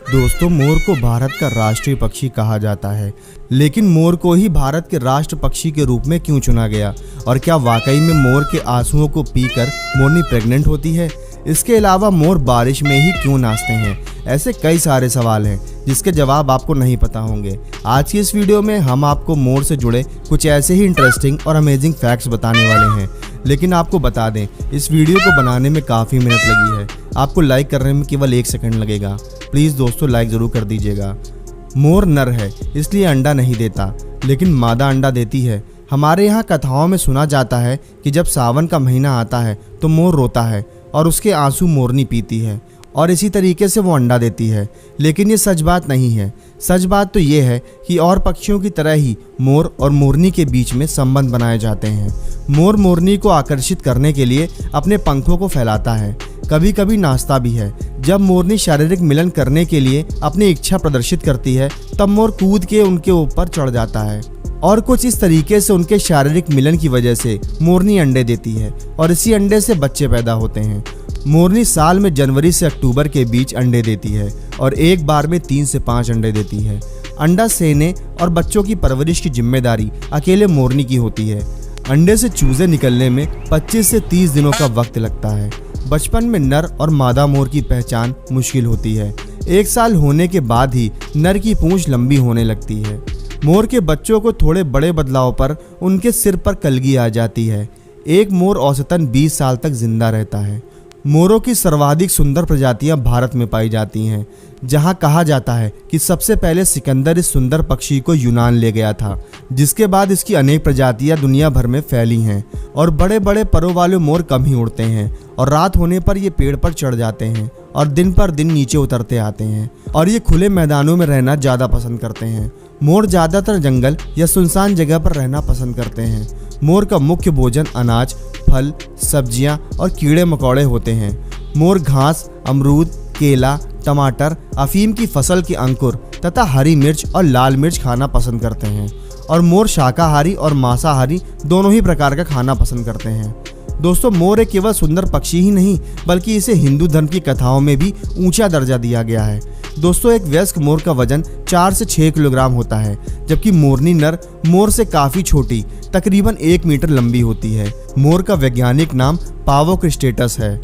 दोस्तों, मोर को भारत का राष्ट्रीय पक्षी कहा जाता है, लेकिन मोर को ही भारत के राष्ट्र पक्षी के रूप में क्यों चुना गया? और क्या वाकई में मोर के आंसुओं को पीकर मोरनी प्रेग्नेंट होती है? इसके अलावा मोर बारिश में ही क्यों नाचते हैं? ऐसे कई सारे सवाल हैं जिसके जवाब आपको नहीं पता होंगे। आज की इस वीडियो में हम आपको मोर से जुड़े कुछ ऐसे ही इंटरेस्टिंग और अमेजिंग फैक्ट्स बताने वाले हैं। लेकिन आपको बता दें, इस वीडियो को बनाने में काफ़ी मेहनत लगी है। आपको लाइक करने में केवल 1 सेकंड लगेगा। प्लीज़ दोस्तों, लाइक ज़रूर कर दीजिएगा। मोर नर है, इसलिए अंडा नहीं देता, लेकिन मादा अंडा देती है। हमारे यहाँ कथाओं में सुना जाता है कि जब सावन का महीना आता है तो मोर रोता है और उसके आंसू मोरनी पीती है और इसी तरीके से वो अंडा देती है। लेकिन ये सच बात नहीं है। सच बात तो ये है कि और पक्षियों की तरह ही मोर और मोरनी के बीच में संबंध बनाए जाते हैं। मोर मोरनी को आकर्षित करने के लिए अपने पंखों को फैलाता है, कभी कभी नाचता भी है। जब मोरनी शारीरिक मिलन करने के लिए अपनी इच्छा प्रदर्शित करती है, तब मोर कूद के उनके ऊपर चढ़ जाता है और कुछ इस तरीके से उनके शारीरिक मिलन की वजह से मोरनी अंडे देती है और इसी अंडे से बच्चे पैदा होते हैं। मोरनी साल में जनवरी से अक्टूबर के बीच अंडे देती है और एक बार में 3 से 5 अंडे देती है। अंडा सेने और बच्चों की परवरिश की जिम्मेदारी अकेले मोरनी की होती है। अंडे से चूजे निकलने में 25 से 30 दिनों का वक्त लगता है। बचपन में नर और मादा मोर की पहचान मुश्किल होती है। 1 साल होने के बाद ही नर की पूंछ लंबी होने लगती है। मोर के बच्चों को थोड़े बड़े बदलाव पर उनके सिर पर कलगी आ जाती है। एक मोर औसतन 20 साल तक जिंदा रहता है। मोरों की सर्वाधिक सुंदर प्रजातियां भारत में पाई जाती हैं, जहां कहा जाता है कि सबसे पहले सिकंदर इस सुंदर पक्षी को यूनान ले गया था, जिसके बाद इसकी अनेक प्रजातियां दुनिया भर में फैली हैं। और बड़े बड़े परों वाले मोर कम ही उड़ते हैं और रात होने पर ये पेड़ पर चढ़ जाते हैं और दिन पर दिन नीचे उतरते आते हैं और ये खुले मैदानों में रहना ज़्यादा पसंद करते हैं। मोर ज़्यादातर जंगल या सुनसान जगह पर रहना पसंद करते हैं। मोर का मुख्य भोजन अनाज, फल, सब्जियां और कीड़े मकोड़े होते हैं। मोर घास, अमरूद, केला, टमाटर, अफीम की फसल के अंकुर तथा हरी मिर्च और लाल मिर्च खाना पसंद करते हैं। और मोर शाकाहारी और मांसाहारी दोनों ही प्रकार का खाना पसंद करते हैं। दोस्तों, मोर एक केवल सुंदर पक्षी ही नहीं, बल्कि इसे हिंदू धर्म की कथाओं में भी ऊंचा दर्जा दिया गया है। दोस्तों, एक वयस्क मोर का वजन 4 से 6 किलोग्राम होता है, जबकि मोरनी नर मोर से काफ़ी छोटी, तकरीबन 1 मीटर लंबी होती है। मोर का वैज्ञानिक नाम पावोक्रिस्टेटस है।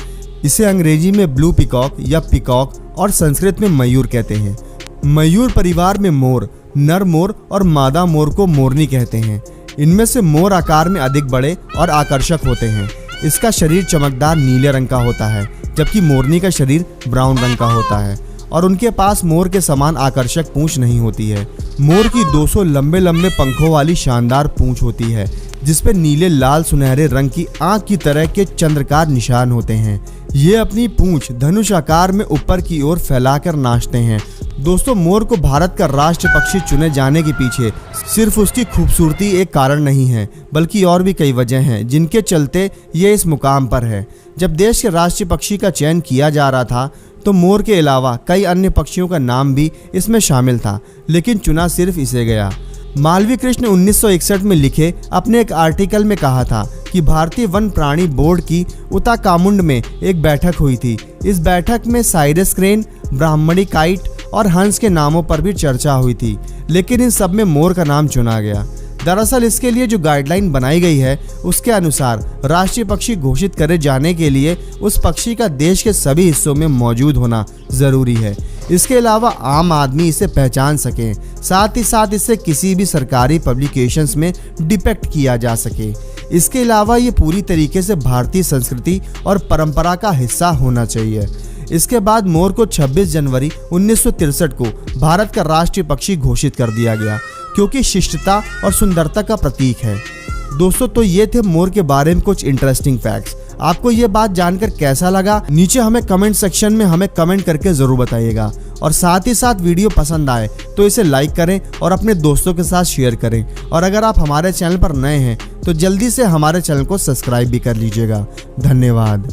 इसे अंग्रेजी में ब्लू पिकॉक या पिकॉक और संस्कृत में मयूर कहते हैं। मयूर परिवार में मोर, नर मोर और मादा मोर को मोरनी कहते हैं। इनमें से मोर आकार में अधिक बड़े और आकर्षक होते हैं। इसका शरीर चमकदार नीले रंग का होता है, जबकि मोरनी का शरीर ब्राउन रंग का होता है और उनके पास मोर के समान आकर्षक पूंछ नहीं होती है। मोर की 200 लंबे लंबे पंखों वाली शानदार पूंछ होती है, जिसपे नीले लाल सुनहरे रंग की आंख की तरह के चंद्रकार निशान होते हैं। ये अपनी पूंछ धनुष आकार में ऊपर की ओर फैलाकर नाचते हैं। दोस्तों, मोर को भारत का राष्ट्र पक्षी चुने जाने के पीछे सिर्फ उसकी खूबसूरती एक कारण नहीं है, बल्कि और भी कई वजह हैं जिनके चलते ये इस मुकाम पर है। जब देश के राष्ट्रीय पक्षी का चयन किया जा रहा था, तो मोर के अलावा कई अन्य पक्षियों का नाम भी इसमें शामिल था, लेकिन चुना सिर्फ इसे गया। मालवीय कृष्ण ने 1961 में लिखे अपने एक आर्टिकल में कहा था कि भारतीय वन प्राणी बोर्ड की उत्तराखंड में एक बैठक हुई थी। इस बैठक में साइरस क्रेन, ब्राह्मणी काइट और हंस के नामों पर भी चर्चा हुई थी, लेकिन इन सब में मोर का नाम चुना गया। दरअसल इसके लिए जो गाइडलाइन बनाई गई है, उसके अनुसार राष्ट्रीय पक्षी घोषित करे जाने के लिए उस पक्षी का देश के सभी हिस्सों में मौजूद होना ज़रूरी है। इसके अलावा आम आदमी इसे पहचान सके, साथ ही साथ इसे किसी भी सरकारी पब्लिकेशंस में डिपिक्ट किया जा सके। इसके अलावा ये पूरी तरीके से भारतीय संस्कृति और परंपरा का हिस्सा होना चाहिए। इसके बाद मोर को 26 जनवरी 1963 को भारत का राष्ट्रीय पक्षी घोषित कर दिया गया, क्योंकि शिष्टता और सुंदरता का प्रतीक है। दोस्तों, तो ये थे मोर के बारे में कुछ इंटरेस्टिंग फैक्ट्स। आपको ये बात जानकर कैसा लगा? नीचे हमें कमेंट सेक्शन में हमें कमेंट करके ज़रूर बताइएगा। और साथ ही साथ वीडियो पसंद आए तो इसे लाइक करें और अपने दोस्तों के साथ शेयर करें। और अगर आप हमारे चैनल पर नए हैं तो जल्दी से हमारे चैनल को सब्सक्राइब भी कर लीजिएगा। धन्यवाद।